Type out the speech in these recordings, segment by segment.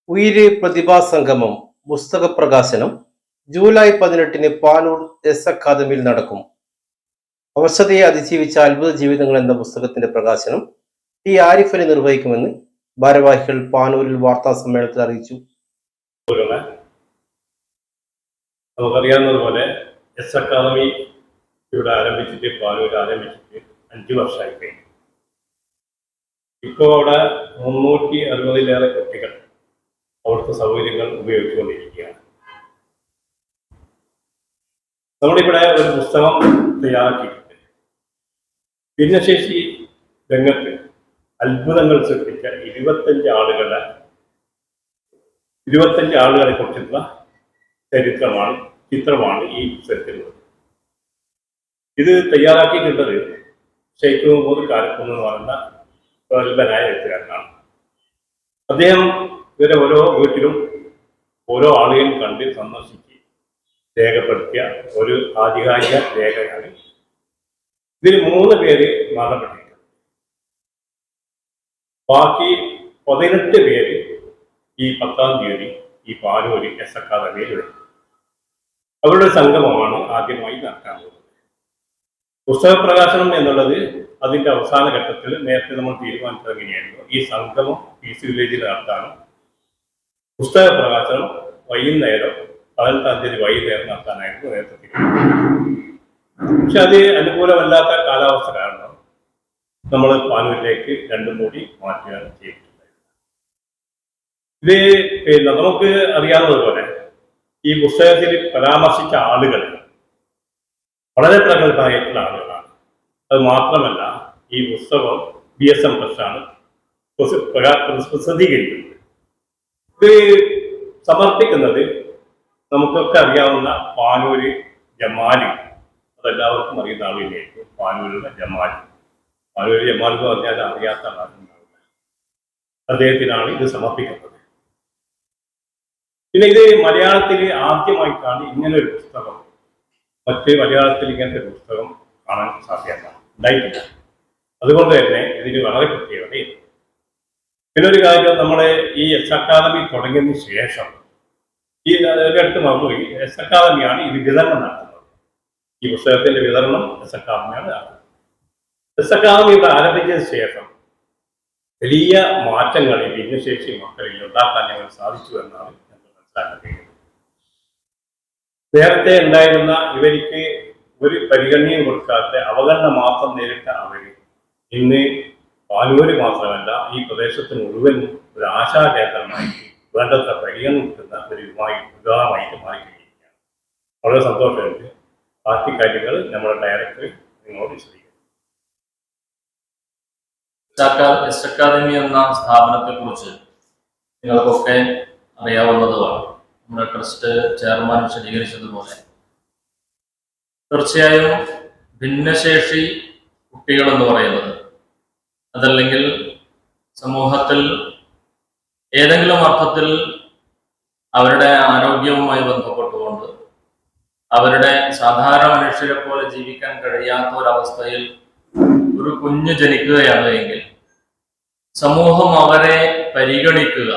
ഉയിര് പ്രതിഭാസംഗമം പുസ്തക പ്രകാശനം July 18 Panoor S അക്കാദമിയിൽ നടക്കും. അവശതയെ അതിജീവിച്ച അത്ഭുത ജീവിതങ്ങൾ എന്ന പുസ്തകത്തിന്റെ പ്രകാശനം ടി ആരിഫ് അലി നിർവഹിക്കുമെന്ന് ഭാരവാഹികൾ പാനൂരിൽ വാർത്താ സമ്മേളനത്തിൽ അറിയിച്ചു. നമുക്കറിയാവുന്നതുപോലെ എസ് അക്കാദമി ഇവിടെ ആരംഭിച്ചിട്ട് പാനൂർ ആരംഭിച്ചിട്ട് 5 വർഷമായി കഴിഞ്ഞു. ഇപ്പോൾ അവിടെ 360-ലേറെ കുട്ടികൾ അവിടുത്തെ സൗകര്യങ്ങൾ ഉപയോഗിച്ചുകൊണ്ടിരിക്കുകയാണ്. നമ്മളിവിടെ ഒരു പുസ്തകം തയ്യാറാക്കിയിട്ടുണ്ട്. ഭിന്നശേഷി രംഗത്ത് അത്ഭുതങ്ങൾ സൃഷ്ടിച്ച 25 ആളുകളെ കുറിച്ചുള്ള ചിത്രമാണ് ഈ പുസ്തകത്തിലുള്ളത്. ഇത് തയ്യാറാക്കിയിട്ടുള്ളത് ഷെയ്ഖ് മുഹമ്മദ് കാരക്കുന്ന് എന്ന് പറയുന്ന പ്രഗത്ഭനായ എഴുത്തുകാരനാണ്. അദ്ദേഹം ഇവരെ ഓരോ വീട്ടിലും ഓരോ ആളുകളെയും കണ്ട് സന്ദർശിച്ച് രേഖപ്പെടുത്തിയ ഒരു ആധികാരിക രേഖയാണ്. ഇതിൽ 3 പേര് മരണപ്പെട്ടിട്ടുണ്ട്. ബാക്കി 18 പേര് ഈ 10-ാം തീയതി ഈ പാനൂര് എസ് അക്കാദമിയിൽ വരും. അവരുടെ സംഗമമാണ് ആദ്യമായി നടക്കാൻ പോകുന്നത്. പുസ്തക പ്രകാശനം എന്നുള്ളത് അതിന്റെ അവസാന ഘട്ടത്തിൽ നേരത്തെ നമ്മൾ തീരുമാനിച്ചത് എങ്ങനെയായിരുന്നു, ഈ സംഗമം പീസ് വില്ലേജിൽ നടത്താനും പുസ്തക പ്രകാശനം വൈകുന്നേരം 18-ാം തീയതി വൈകുന്നേരം നടത്താനായിരുന്നു നേരത്തെ തീരുമാനിച്ചത്. പക്ഷെ അത് അനുകൂലമല്ലാത്ത കാലാവസ്ഥ കാരണം നമ്മൾ പാനൂരിലേക്ക് 2 കൂടി മാറ്റുകയാണ് ചെയ്തിട്ടുണ്ടായിരുന്നത്. ഇത് നമുക്ക് അറിയാവുന്നതുപോലെ ഈ പുസ്തകത്തിൽ പരാമർശിച്ച ആളുകൾ വളരെ പ്രഗത്ഭരായിട്ടുള്ള ആളുകളാണ്. അത് മാത്രമല്ല ഈ പുസ്തകം BSM പ്രസ്സാണ് പ്രസിദ്ധീകരിക്കുന്നത്. ഇത് സമർപ്പിക്കുന്നത് നമുക്കൊക്കെ അറിയാവുന്ന പാനൂര് ജമാലി, അതെല്ലാവർക്കും അറിയുന്ന ആളിലേക്ക് പാനൂരിലെ ജമാലി എന്ന് പറഞ്ഞാൽ അറിയാത്ത ആളുണ്ടാവില്ല. അദ്ദേഹത്തിനാണ് ഇത് സമർപ്പിക്കുന്നത്. പിന്നെ ഇത് മലയാളത്തിൽ ആദ്യമായിട്ടാണ് ഇങ്ങനൊരു പുസ്തകം, മലയാളത്തിൽ ഇങ്ങനത്തെ ഒരു പുസ്തകം കാണാൻ ഉണ്ടായിട്ടില്ല. അതുകൊണ്ട് തന്നെ ഇതിന് വളരെ പ്രത്യേകതയുണ്ട്. പിന്നെ ഒരു കാര്യം, നമ്മുടെ ഈ എസ് അക്കാദമി തുടങ്ങിയതിന് ശേഷം ഈ ഒരിടത്ത് മറന്നുപോയി, എസ് അക്കാദമിയാണ് ഇത് വിതരണം നടത്തുന്നത്. ഈ പുസ്തകത്തിന്റെ വിതരണം എസ് അക്കാദമിയാണ് നടത്തുന്നത്. എസ് അക്കാദമി ഇവിടെ ആരംഭിച്ചതിന് ശേഷം വലിയ മാറ്റങ്ങൾ ഈ ഭിന്നശേഷി മക്കളിൽ ഉണ്ടാക്കാൻ ഞങ്ങൾ സാധിച്ചു എന്നാണ് ഞങ്ങൾ മനസ്സിലാക്കാൻ കഴിയുന്നത്. നേരത്തെ ഉണ്ടായിരുന്ന ഇവർക്ക് ഒരു പരിഗണനയും കൊടുക്കാത്ത അവഗണന മാത്രം നേരിട്ട അവര് ഇന്ന് പാനൂര് മാത്രമല്ല ഈ പ്രദേശത്തിന് മുഴുവൻ ഒരു ആശാകേന്ദ്രമായി വേണ്ടത്ര പരിഗണന കിട്ടുന്ന ഒരു വിഭാഗമായിട്ട് മാറിക്കഴിഞ്ഞിരിക്കുകയാണ്. വളരെ സന്തോഷമുണ്ട്. ബാക്കി കാര്യങ്ങൾ നമ്മുടെ ഡയറക്ടർ നിങ്ങളോട് വിശദീകരിക്കും. എസ് അക്കാദമി എന്ന സ്ഥാപനത്തെ കുറിച്ച് നിങ്ങൾക്കൊക്കെ അറിയാവുന്നതുമാണ്. നമ്മുടെ ട്രസ്റ്റ് ചെയർമാൻ വിശദീകരിച്ചതുപോലെ തീർച്ചയായും ഭിന്നശേഷി കുട്ടികൾ എന്ന് പറയുന്നത്, അതല്ലെങ്കിൽ സമൂഹത്തിൽ ഏതെങ്കിലും അർത്ഥത്തിൽ അവരുടെ ആരോഗ്യവുമായി ബന്ധപ്പെട്ടുകൊണ്ട് അവരുടെ സാധാരണ മനുഷ്യരെ പോലെ ജീവിക്കാൻ കഴിയാത്ത ഒരവസ്ഥയിൽ ഒരു കുഞ്ഞ് ജനിക്കുകയാണ് എങ്കിൽ സമൂഹം അവരെ പരിഗണിക്കുക,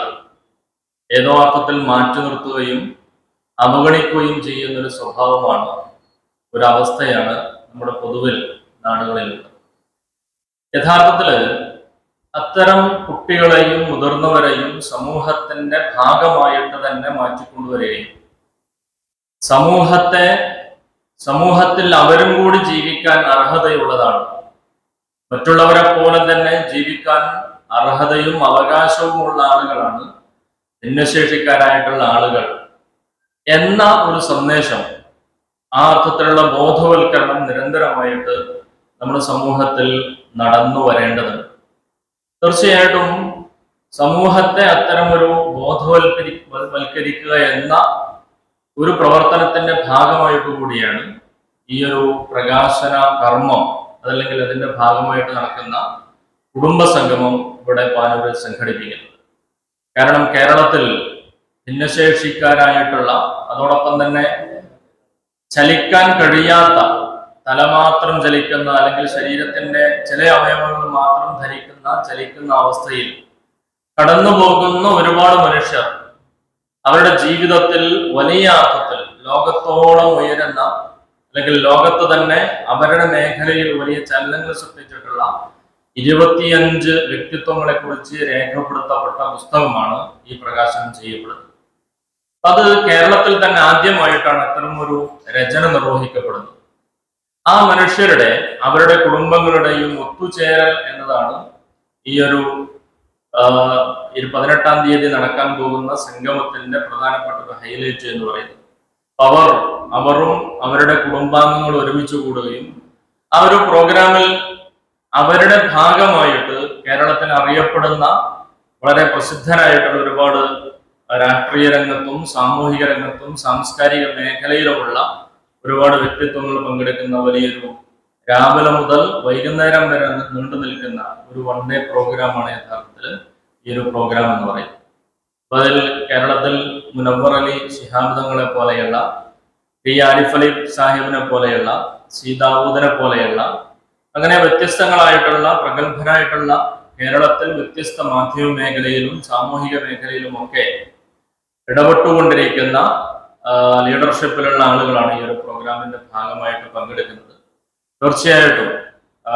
ഏതോ അർത്ഥത്തിൽ മാറ്റി നിർത്തുകയും അവഗണിക്കുകയും ചെയ്യുന്നൊരു സ്വഭാവമാണ്, ഒരവസ്ഥയാണ് നമ്മുടെ പൊതുവിൽ നാടുകളിലുള്ളത്. യഥാർത്ഥത്തില് അത്തരം കുട്ടികളെയും മുതിർന്നവരെയും സമൂഹത്തിന്റെ ഭാഗമായിട്ട് തന്നെ മാറ്റിക്കൊണ്ടുവരികയും സമൂഹത്തിൽ അവരും കൂടി ജീവിക്കാൻ അർഹതയുള്ളതാണ്, മറ്റുള്ളവരെ പോലെ തന്നെ ജീവിക്കാൻ അർഹതയും അവകാശവുമുള്ള ആളുകളാണ് ഭിന്നശേഷിക്കാരായിട്ടുള്ള ആളുകൾ എന്ന ഒരു സന്ദേശം, ആ അർത്ഥത്തിലുള്ള ബോധവൽക്കരണം നിരന്തരമായിട്ട് നമ്മുടെ സമൂഹത്തിൽ നടന്നു വരേണ്ടതുണ്ട്. തീർച്ചയായിട്ടും സമൂഹത്തെ അത്തരമൊരു ബോധവൽക്കരിക്കുക എന്ന ഒരു പ്രവർത്തനത്തിന്റെ ഭാഗമായിട്ട് കൂടിയാണ് ഈ ഒരു പ്രകാശന കർമ്മം, അതല്ലെങ്കിൽ അതിന്റെ ഭാഗമായിട്ട് നടക്കുന്ന കുടുംബ സംഗമം ഇവിടെ പാനൂരിൽ സംഘടിപ്പിക്കുന്നത്. കാരണം കേരളത്തിൽ ഭിന്നശേഷിക്കാരായിട്ടുള്ള, അതോടൊപ്പം തന്നെ ചലിക്കാൻ കഴിയാത്ത, തലമാത്രം ചലിക്കുന്ന അല്ലെങ്കിൽ ശരീരത്തിന്റെ ചില അവയവങ്ങൾ മാത്രം ചലിക്കുന്ന അവസ്ഥയിൽ കടന്നു പോകുന്ന ഒരുപാട് മനുഷ്യർ അവരുടെ ജീവിതത്തിൽ വലിയ അർത്ഥത്തിൽ ലോകത്തോളം ഉയരുന്ന, അല്ലെങ്കിൽ ലോകത്ത് തന്നെ അവരുടെ മേഖലയിൽ വലിയ ചലനങ്ങൾ സൃഷ്ടിച്ചിട്ടുള്ള 25 വ്യക്തിത്വങ്ങളെ കുറിച്ച് രേഖപ്പെടുത്തപ്പെട്ട പുസ്തകമാണ് ഈ പ്രകാശനം ചെയ്യപ്പെടുന്നത്. അത് കേരളത്തിൽ തന്നെ ആദ്യമായിട്ടാണ് ഇത്തരമൊരു രചന നിർവഹിക്കപ്പെടുന്നത്. ആ മനുഷ്യരുടെ, അവരുടെ കുടുംബങ്ങളുടെയും ഒത്തുചേരൽ എന്നതാണ് ഈ ഒരു 18-ാം തീയതി നടക്കാൻ പോകുന്ന സംഗമത്തിന്റെ പ്രധാനപ്പെട്ട ഒരു ഹൈലൈറ്റ് എന്ന് പറയുന്നത്. അവരും അവരുടെ കുടുംബാംഗങ്ങൾ ഒരുമിച്ച് കൂടുകയും ആ ഒരു പ്രോഗ്രാമിൽ അവരുടെ ഭാഗമായിട്ട് കേരളത്തിൽ അറിയപ്പെടുന്ന വളരെ പ്രസിദ്ധരായിട്ടുള്ള ഒരുപാട് രാഷ്ട്രീയ രംഗത്തും സാമൂഹിക രംഗത്തും സാംസ്കാരിക മേഖലയിലുമുള്ള ഒരുപാട് വ്യക്തിത്വങ്ങൾ പങ്കെടുക്കുന്ന വലിയൊരു രാവിലെ മുതൽ വൈകുന്നേരം വരെ നീണ്ടു നിൽക്കുന്ന ഒരു വൺ ഡേ പ്രോഗ്രാമാണ് യഥാർത്ഥത്തിൽ ഈ ഒരു പ്രോഗ്രാം എന്ന് പറയുന്നത്. അപ്പൊ അതിൽ കേരളത്തിൽ മുനവ്വർ അലി ശിഹാബ് തങ്ങളെ പോലെയുള്ള, ടി ആരിഫ് അലി സാഹിബിനെ പോലെയുള്ള, സി ദാവൂദിനെ പോലെയുള്ള അങ്ങനെ വ്യത്യസ്തങ്ങളായിട്ടുള്ള പ്രഗത്ഭരായിട്ടുള്ള കേരളത്തിൽ വ്യത്യസ്ത മാധ്യമ മേഖലയിലും സാമൂഹിക മേഖലയിലും ഒക്കെ ഇടപെട്ടുകൊണ്ടിരിക്കുന്ന ലീഡർഷിപ്പിലുള്ള ആളുകളാണ് ഈ ഒരു പ്രോഗ്രാമിന്റെ ഭാഗമായിട്ട് പങ്കെടുക്കുന്നത്. തീർച്ചയായിട്ടും ആ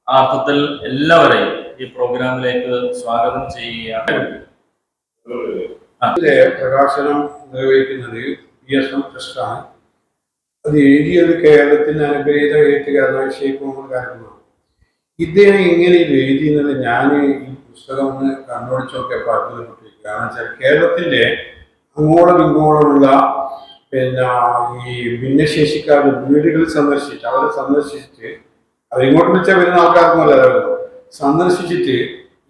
അർത്ഥത്തിൽ എല്ലാവരെയും ഈ പ്രോഗ്രാമിലേക്ക് സ്വാഗതം ചെയ്യുകയാണ്. പ്രകാശനം നിർവഹിക്കുന്നത് PSM ട്രസ്റ്റാണ്. അത് എഴുതിയത് കേരളത്തിന് അനുഗ്രഹീത എഴുത്തുകാരനായ ഷെയ്ഖ് മുഹമ്മദ് കാരമാണ്. ഇദ്ദേഹം എങ്ങനെ ഇത് എഴുതിയെന്നത് ഞാൻ ഈ പുസ്തകം ഒന്ന് കണ്ണോടിച്ചൊക്കെ അത്ഭുതപ്പെട്ടിരിക്കുക. കാരണം വെച്ചാൽ കേരളത്തിന്റെ അങ്ങോളം ഇങ്ങോളമുള്ള ഈ ഭിന്നശേഷിക്കാരുടെ വീടുകൾ സന്ദർശിച്ച് അവരിങ്ങോട്ട് വെച്ചാൽ വരുന്ന ആൾക്കാർക്കുമല്ല സന്ദർശിച്ചിട്ട്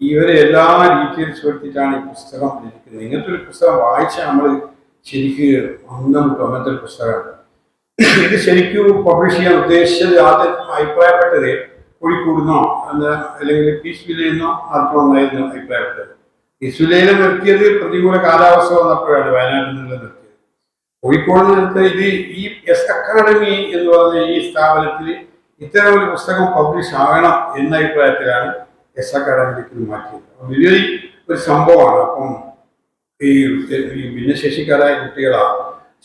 ഇവരെ എല്ലാ ഡീറ്റെയിൽസ് എടുത്തിട്ടാണ് ഈ പുസ്തകം ഇരിക്കുന്നത്. ഇങ്ങനത്തെ ഒരു പുസ്തകം വായിച്ചാൽ നമ്മൾ ശരിക്ക് അന്തം കിട്ടും. അങ്ങനത്തെ ഒരു പുസ്തകമാണ് ഇത്. ശരിക്കും പബ്ലിഷ് ചെയ്യാൻ ഉദ്ദേശിച്ചത് ആദ്യം അഭിപ്രായപ്പെട്ടത് കോഴിക്കോടുന്നോ അല്ലെങ്കിൽ പീസ് വില്ലയെന്നോ ആർക്കുമെന്നായിരുന്നു അഭിപ്രായപ്പെട്ടത്. പീസ് വില്ലയിൽ നിർത്തിയത് പ്രതികൂല കാലാവസ്ഥ വന്നപ്പോഴാണ് വയനാട്ടിൽ നിന്ന് നിർത്തിയത്. കോഴിക്കോട് നിന്ന് ഇത് ഈ എസ് അക്കാഡമി എന്ന് പറഞ്ഞ ഈ സ്ഥാപനത്തിൽ ഇത്തരം ഒരു പുസ്തകം പബ്ലിഷ് ആകണം എന്ന അഭിപ്രായത്തിലാണ് എസ് അക്കാഡമിക്ക് മാറ്റിയത്. വലിയൊരു ഒരു സംഭവമാണ്. അപ്പം ഈ ഭിന്നശേഷിക്കാരായ കുട്ടികളെ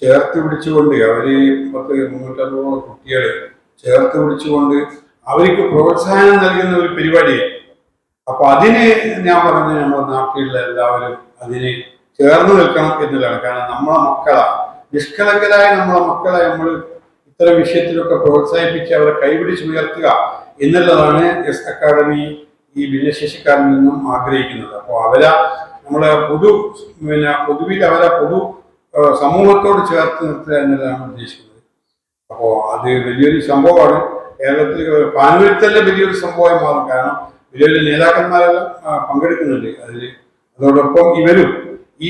ചേർത്ത് പിടിച്ചുകൊണ്ട് അവര് 360 കുട്ടികൾ ചേർത്ത് പിടിച്ചുകൊണ്ട് അവർക്ക് പ്രോത്സാഹനം നൽകുന്ന ഒരു പരിപാടിയാണ്. അപ്പൊ അതിന് ഞാൻ പറഞ്ഞു നമ്മുടെ നാട്ടിലുള്ള എല്ലാവരും അതിന് ചേർന്ന് നിൽക്കണം എന്നുള്ളതാണ്. കാരണം നമ്മളെ മക്കളെ, നിഷ്കളങ്കരായ നമ്മളെ മക്കളെ നമ്മൾ ഇത്തരം വിഷയത്തിലൊക്കെ പ്രോത്സാഹിപ്പിച്ച് അവരെ കൈപിടിച്ച് ഉയർത്തുക എന്നുള്ളതാണ് എസ് അക്കാഡമി ഈ ഭിന്നശേഷിക്കാരിൽ നിന്നും ആഗ്രഹിക്കുന്നത്. അപ്പോൾ അവരെ നമ്മളെ പൊതുവിൽ അവരെ സമൂഹത്തോട് ചേർത്ത് നിർത്തുക എന്നുള്ളതാണ് ഉദ്ദേശിക്കുന്നത്. അപ്പോൾ അത് വലിയൊരു സംഭവമാണ്. കേരളത്തിൽ പാനൂരിൽ തന്നെ വലിയൊരു സംഭവമായി മാറും. കാരണം വലിയ വലിയ നേതാക്കന്മാരെല്ലാം പങ്കെടുക്കുന്നുണ്ട് അതിൽ. അതോടൊപ്പം ഇവരും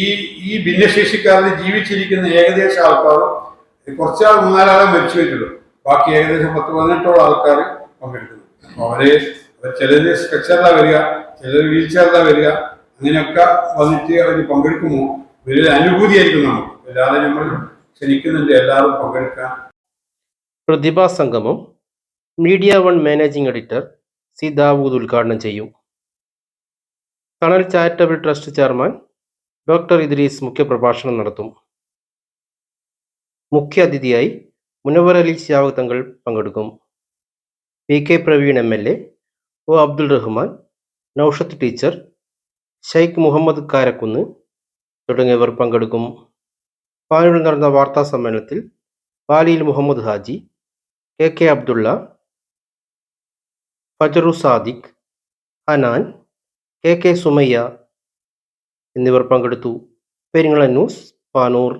ഈ ഭിന്നശേഷിക്കാരിൽ ജീവിച്ചിരിക്കുന്ന ഏകദേശം ആൾക്കാരും കുറച്ചാൾ 3-4 മരിച്ചു പോയിട്ടുള്ളൂ. ബാക്കി ഏകദേശം 10-18 ആൾക്കാർ പങ്കെടുക്കുന്നു. അപ്പോൾ അവര് ചിലർ സ്ട്രക്ചറിലാണ് വരിക, ചിലർ വീൽ ചെയറിലാണ് വരിക. അങ്ങനെയൊക്കെ വന്നിട്ട് അവർ പങ്കെടുക്കുമ്പോൾ വലിയ അനുഭൂതിയായിരിക്കും നമുക്ക്. അല്ലാതെ നമ്മൾ ക്ഷണിക്കുന്നുണ്ട് എല്ലാവരും പങ്കെടുക്കാൻ. പ്രതിഭാ സംഗമം media one managing editor C Dawood ഉദ്ഘാടനം ചെയ്യും. തണൽ charitable trust chairman doctor Idris മുഖ്യപ്രഭാഷണം നടത്തും. മുഖ്യ അതിഥിയായി മുനവ്വർ അലി ശിഹാബ് തങ്ങൾ പങ്കെടുക്കും. PK Praveen MLA, O Abdul Rahman, Noushad teacher, Sheikh Muhammad Karakunnu തുടങ്ങിയവർ പങ്കെടുക്കും. പാനൂരിൽ നടന്ന വാർത്താ സമ്മേളനത്തിൽ പാലിയിൽ മുഹമ്മദ് ഹാജി, KK അബ്ദുള്ള, ഫജറു സാദിഖ്, ഹനാൻ, KK സുമയ്യ എന്നിവർ പങ്കെടുത്തു. പെരിങ്ങള ന്യൂസ്, പാനൂർ.